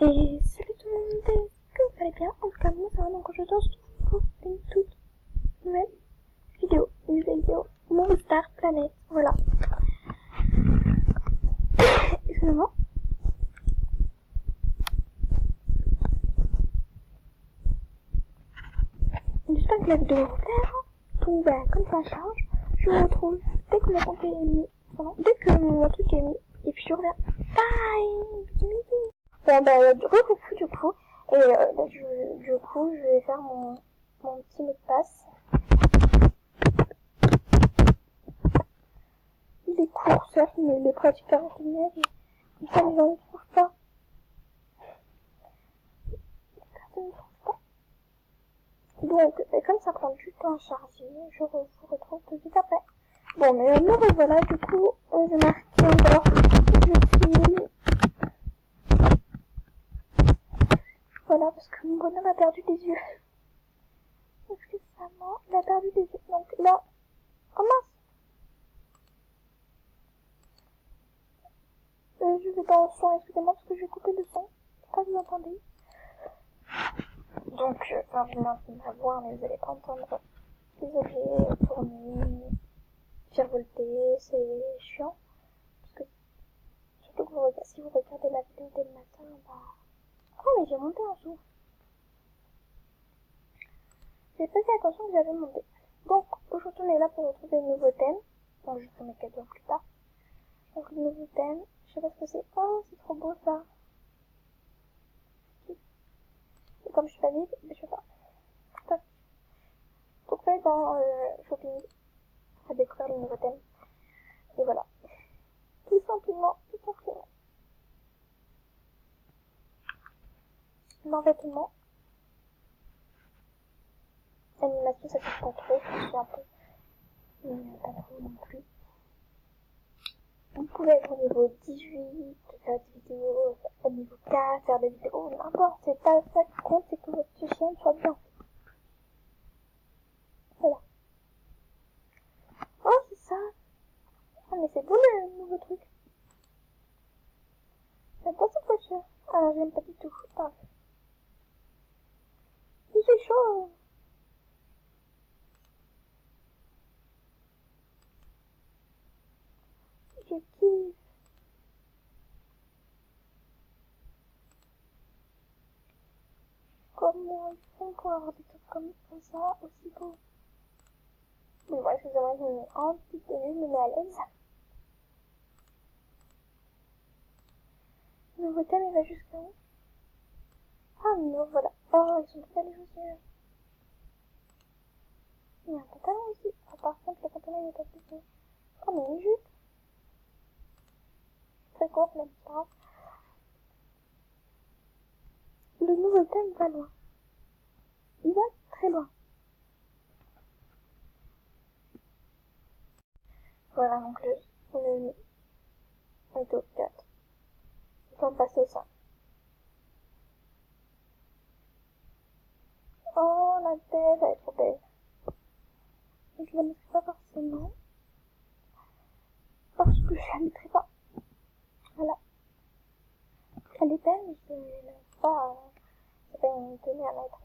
Et salut tout le monde, est-ce que vous allez bien? En tout cas, moi ça va, donc aujourd'hui on se retrouve pour une toute nouvelle vidéo, Mon Star Planet, voilà. Excusez-moi. J'espère que la vidéo va vous plaire. Donc bah, comme ça charge, je vous retrouve dès que mon compte est mis, dès que mon truc est mis, et puis je reviens. Bye! Bisous. Bon bah, du coup, et du coup, je vais faire mon petit mot de passe. Il est court, certes, mais il est pratique à retenir, et ça, les gens ne trouvent pas. Personne ne trouve pas. Donc, comme ça prend du temps à charger, je vous retrouve tout de suite après. Bon, mais me revoilà, du coup, je marque encore, je suis... Voilà, parce que mon bonhomme a perdu des yeux. Excusez-moi, il a perdu des yeux. Donc là, oh mince, je vais pas en son, excusez-moi, parce que je vais couper le son. Je sais pas si vous entendez. Donc, enfin, je vais maintenir la voix, mais vous allez pas entendre les objets tourner, virevolter, c'est chiant. Parce que, surtout que si vous regardez la vidéo dès le matin, bah... Oh, mais j'ai monté un son. J'ai pas fait attention que j'avais monté. Donc, aujourd'hui, on est là pour retrouver le nouveau thème. Donc, je ferai mes 4 heures plus tard. Donc, le nouveau thème, je sais pas ce que c'est. Oh, c'est trop beau, ça. Et comme je suis pas vide, je sais pas. Donc, là, dans Shopping, on va découvrir le nouveau thème. Et voilà. Tout simplement. L'envêtement. L'animation, ça fait pas trop, je suis un peu. Mais pas trop non plus. Vous pouvez être au niveau 18, faire des vidéos au niveau 4, faire des vidéos n'importe, c'est pas ça qui compte, c'est que votre chaîne soit bien. Voilà. Oh, c'est ça. Ah, mais c'est beau le nouveau truc. J'adore cette voiture. Ah, j'aime pas du tout. Ah. C'est chaud. Je kiffe. Comment ils font pour avoir des trucs comme ça aussi beau? Mais moi, excusez-moi, je me mets en petite tenue, je me mets à l'aise. Le nouveau thème, il va jusqu'à où? Ah non, voilà. Oh, ils sont très belles les chaussures. Il y a un pantalon aussi. Ah, par contre, le pantalon, il est pas plus. Oh, mais une jupe. Très courte, même pas. Le nouveau thème va loin. Il va très loin. Voilà, donc le est au 4. On va passer au 5. Oh, la tête, elle est trop belle. Je la mettrai pas forcément. Parce que je la mettrai pas. Voilà. Elle est belle, mais je ne pas. C'est pas une tenue à mettre.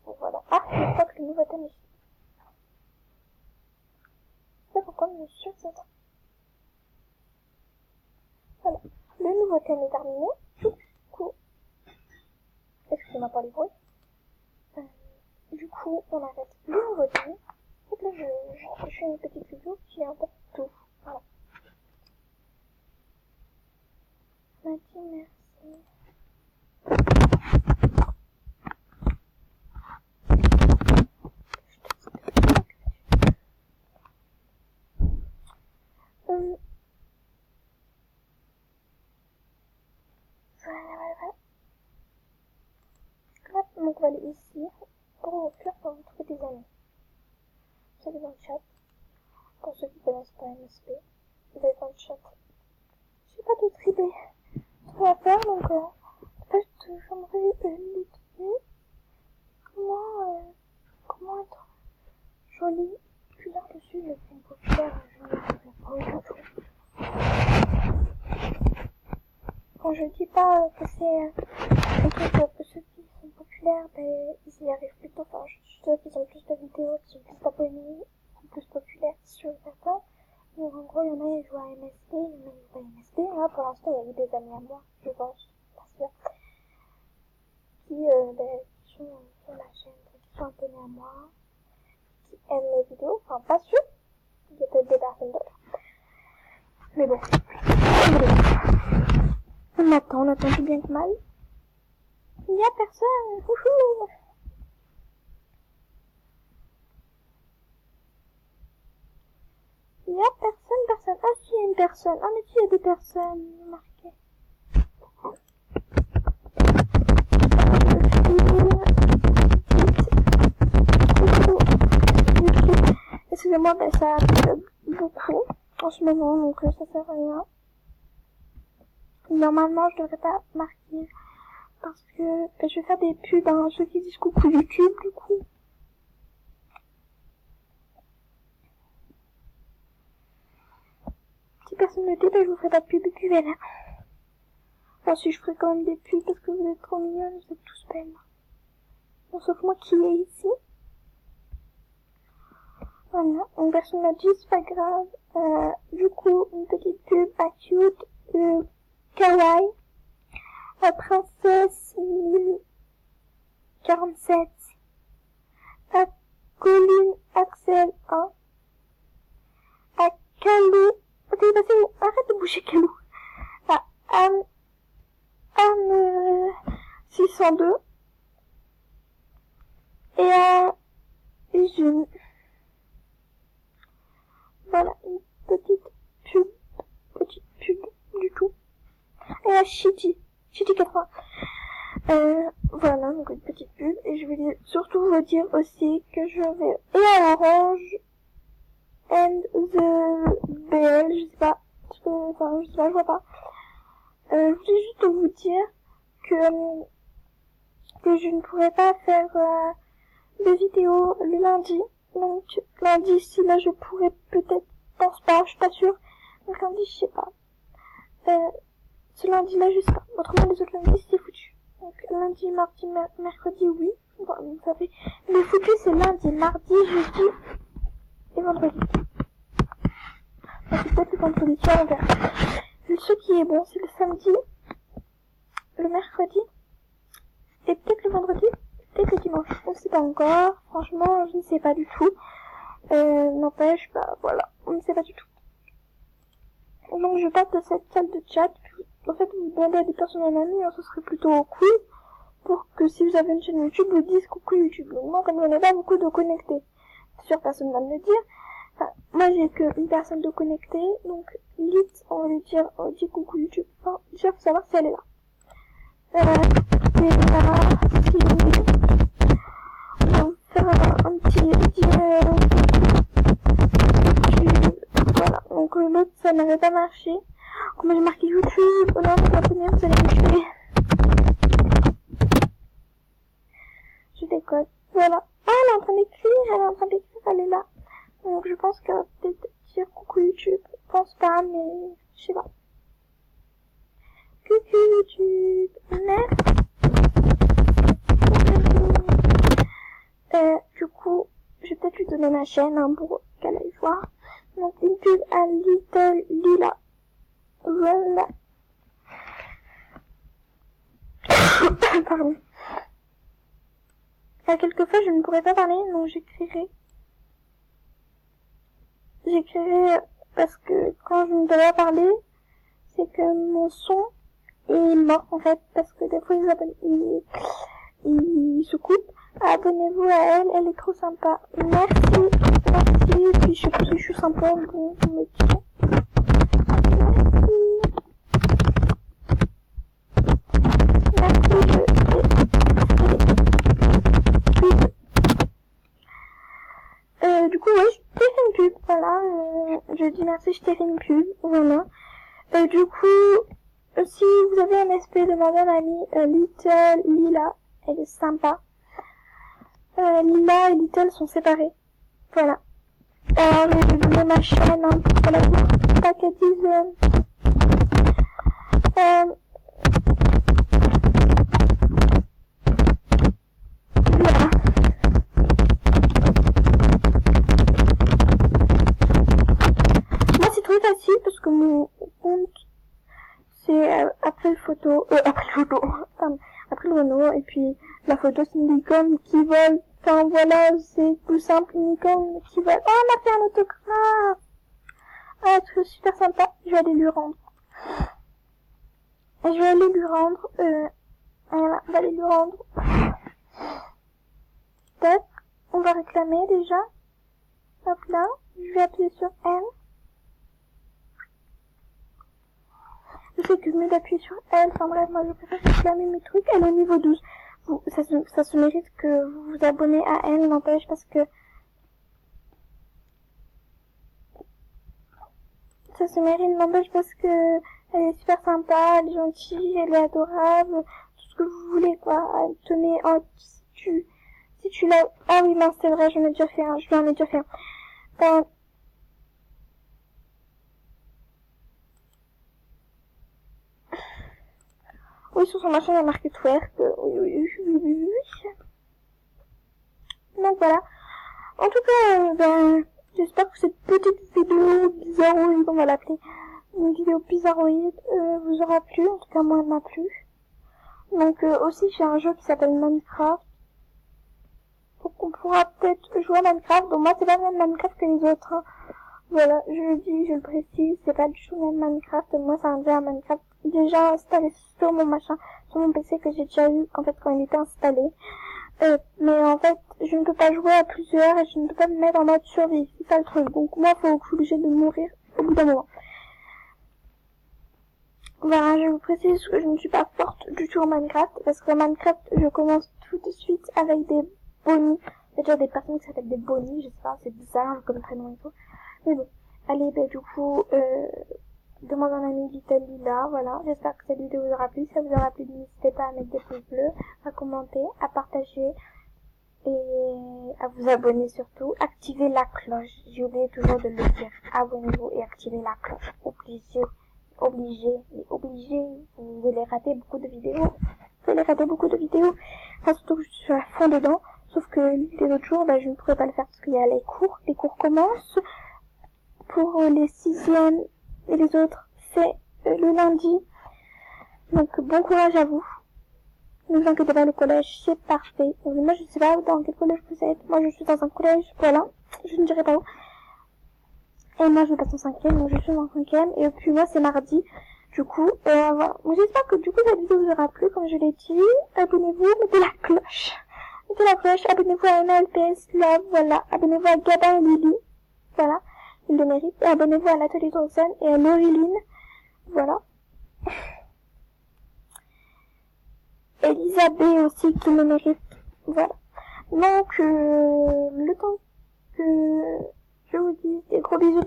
Voilà. Ah, je crois que le nouveau thème est. Je sais pas pourquoi, mais je suis sûre que c'est ça. Voilà. Le nouveau thème est terminé. Du coup. Excusez-moi pour les bruits. Du coup, on arrête le nouveau thème. Donc là, je fais une petite vidéo qui est un peu tout. Voilà. Mathieu, merci. Voilà. Là, donc on va aller ici pour ouvrir pour vous trouver des amis. Vous allez dans le chat. Pour ceux qui connaissent pas MSP, vous allez dans le chat. Je sais pas tout triper. Ce qu'on va faire, donc j'aimerais une idée. Comment être jolie. Puis là-dessus, je fais une paupière, je ne fais pas du tout. Quand je dis pas que c'est un truc que ceux qui sont populaires, ben, ils y arrivent plutôt. Enfin, ceux qui ont plus de vidéos, qui ont plus d'abonnés, sont plus populaires sur certains. Donc en gros, il y en a, ils jouent à MSD, il y en a, ils jouent à MSD. Là, pour l'instant, il y a eu des amis à moi, je pense, pas sûr, qui sont sur la chaîne, qui sont abonnés à moi, qui aiment mes vidéos. Enfin, pas sûr, il y a peut-être des personnes d'autres. Mais bon, on attend tout bien que mal. Il n'y a personne, wouhou. Il n'y a personne. Ah si, il y a une personne. Ah mais si, il y a des personnes marquées. Excusez-moi, ben ça bug beaucoup en ce moment, donc ça sert à rien. Normalement, je devrais pas marquer parce que je vais faire des pubs à ceux qui disent coucou YouTube, du coup. Si personne ne le dit, ben je vous ferai pas de pub et puis voilà. Enfin, si je ferai quand même des pubs parce que vous êtes trop mignonnes, vous êtes tous belles. Bon, sauf moi qui est ici. Voilà, une personne m'a dit, c'est pas grave. Du coup, une petite pub à Cute, Kawaii, Princesse 1047, à Colline Axel 1, à Calou, t'es passé où? Arrête de bouger Calou. À Anne 602, et à June. Voilà, une petite pub du tout. Et à Chitty 80. Voilà, donc une petite pub. Et je voulais surtout vous dire aussi que je vais... Et à Orange and the BL, je sais pas, je vois pas. Je voulais juste vous dire que je ne pourrais pas faire de vidéo le lundi. Donc lundi, si là je pourrais peut-être, pense pas, je suis pas sûre. Donc lundi, je sais pas. Ce lundi-là, je sais pas. Autrement, les autres lundis, c'est foutu. Donc lundi, mardi, mercredi, oui. Bon, donc ça fait... Le foutu, c'est lundi, mardi, jeudi et vendredi. Enfin, c'est peut-être le vendredi soir, on verra. Ce qui est bon, c'est le samedi, le mercredi, et peut-être le vendredi, peut-être le dimanche. On ne sait pas encore. Franchement, je ne sais pas du tout. N'empêche, bah voilà, on ne sait pas du tout. Donc je passe de cette salle de chat, puis en fait vous demandez à des personnes en ami, ce serait plutôt cool, pour que si vous avez une chaîne YouTube, vous dites coucou YouTube. Donc moi, comme je n'ai pas beaucoup de connectés, sûr personne va me le dire, enfin, moi j'ai qu'une personne de connectée, donc lit, on va lui dire, on dit coucou YouTube. Enfin, déjà faut savoir si elle est là. Et là, si on va faire un petit voilà, donc l'autre ça n'avait pas marché. Comme j'ai marqué YouTube, oh non, c'est pas première, vous allez me tuer. Je déconne. Voilà. Ah, elle est en train d'écrire, elle est là. Donc je pense qu'elle va peut-être dire coucou YouTube. Je pense pas, mais je sais pas. Coucou YouTube, merci. Du coup, je vais peut-être lui donner ma chaîne hein, pour qu'elle aille voir. Donc une pub à Little Lila. Voilà. Pardon. Quelquefois je ne pourrais pas parler, donc j'écrirai parce que quand je ne peux pas parler, c'est que mon son est mort en fait, parce que des fois il se coupe. Abonnez-vous à elle est trop sympa. Merci, puis je sais pas si je suis sympa, bon, je me dis. Merci, du coup, ouais, je t'ai fait une pub, voilà, je dis merci, je t'ai fait une pub, voilà. Du coup, si vous avez un SP de madame amie, Little Lila, elle est sympa. Lila et Little sont séparés. Voilà. Alors, je vais donner ma chaîne, hein, pour la pas qu'elle dise, après le photo, après le Renault, et puis la photo c'est une licorne qui vole. Enfin voilà, c'est tout simple, une licorne qui vole. Oh, on a fait un autographe. Ah, c'est super sympa, je vais aller lui rendre. Voilà, on va aller lui rendre. Tac, on va réclamer déjà. Hop là, je vais appuyer sur N. Je sais que je mieux d'appuyer sur L, enfin bref, moi je préfère réclamer mes trucs. Elle est au niveau 12. Ça se mérite que vous vous abonnez à elle, n'empêche, parce que ça se mérite, n'empêche, parce que elle est super sympa, elle est gentille, elle est adorable, tout ce que vous voulez, quoi. Elle te met, oh, si tu l'as, ah oui, mince, c'est vrai, j'en ai déjà fait un, je lui en ai déjà fait un. Oui, sur son machin, il y a marqué twerk. Oui. Donc voilà. En tout cas, j'espère que cette petite vidéo bizarroïde, on va l'appeler, une vidéo bizarroïde, vous aura plu. En tout cas, moi, elle m'a plu. Donc aussi, j'ai un jeu qui s'appelle Minecraft. Donc on pourra peut-être jouer à Minecraft. Donc moi, c'est pas le même Minecraft que les autres. Hein. Voilà, je le dis, je le précise, c'est pas du tout le même Minecraft. Moi, c'est un jeu à Minecraft déjà installé sur mon machin, sur mon PC que j'ai déjà eu, en fait, quand il était installé. Mais en fait, je ne peux pas jouer à plusieurs et je ne peux pas me mettre en mode survie. C'est ça le truc. Donc moi, je suis obligée de mourir au bout d'un moment. Voilà, je vous précise que je ne suis pas forte du tout en Minecraft, parce que Minecraft, je commence tout de suite avec des bonnies. Il y a déjà des personnes qui s'appellent des bonnies, je sais pas, c'est bizarre comme prénom et tout. Mais bon, allez, du coup, demande un ami Little Lila, voilà. J'espère que cette vidéo vous aura plu. Si ça vous aura plu, n'hésitez pas à mettre des pouces bleus, à commenter, à partager et à vous abonner surtout. Activez la cloche. J'ai oublié toujours de le dire. Abonnez-vous et activez la cloche. Obligé. Vous allez rater beaucoup de vidéos. Enfin, surtout que je suis à fond dedans. Sauf que les autres jours, je ne pourrais pas le faire parce qu'il y a les cours. Les cours commencent. Pour les 6e et les autres, c'est le lundi. Donc bon courage à vous. Ne vous inquiétez pas, le collège c'est parfait. Donc, moi je sais pas dans quel collège vous êtes. Moi je suis dans un collège, voilà. Je ne dirai pas où. Et moi je passe en 5e, donc je suis en 5e. Et puis moi c'est mardi. Du coup, voilà. Donc, j'espère que du coup cette vidéo vous aura plu, comme je l'ai dit. Abonnez-vous, mettez la cloche. Abonnez-vous à MLPS Love, voilà. Abonnez-vous à Gabin et Lily. Voilà. Il le mérite. Et abonnez-vous à l'Atelier Thompson et à Laureline. Voilà. Elisabeth aussi qui le mérite. Voilà. Donc, le temps que je vous dise des gros bisous.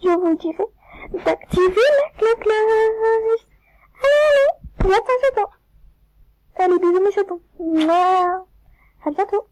Je vous dirai d'activer la cloche. Allez, j'attends. Allez, bisous mes chatons. À bientôt.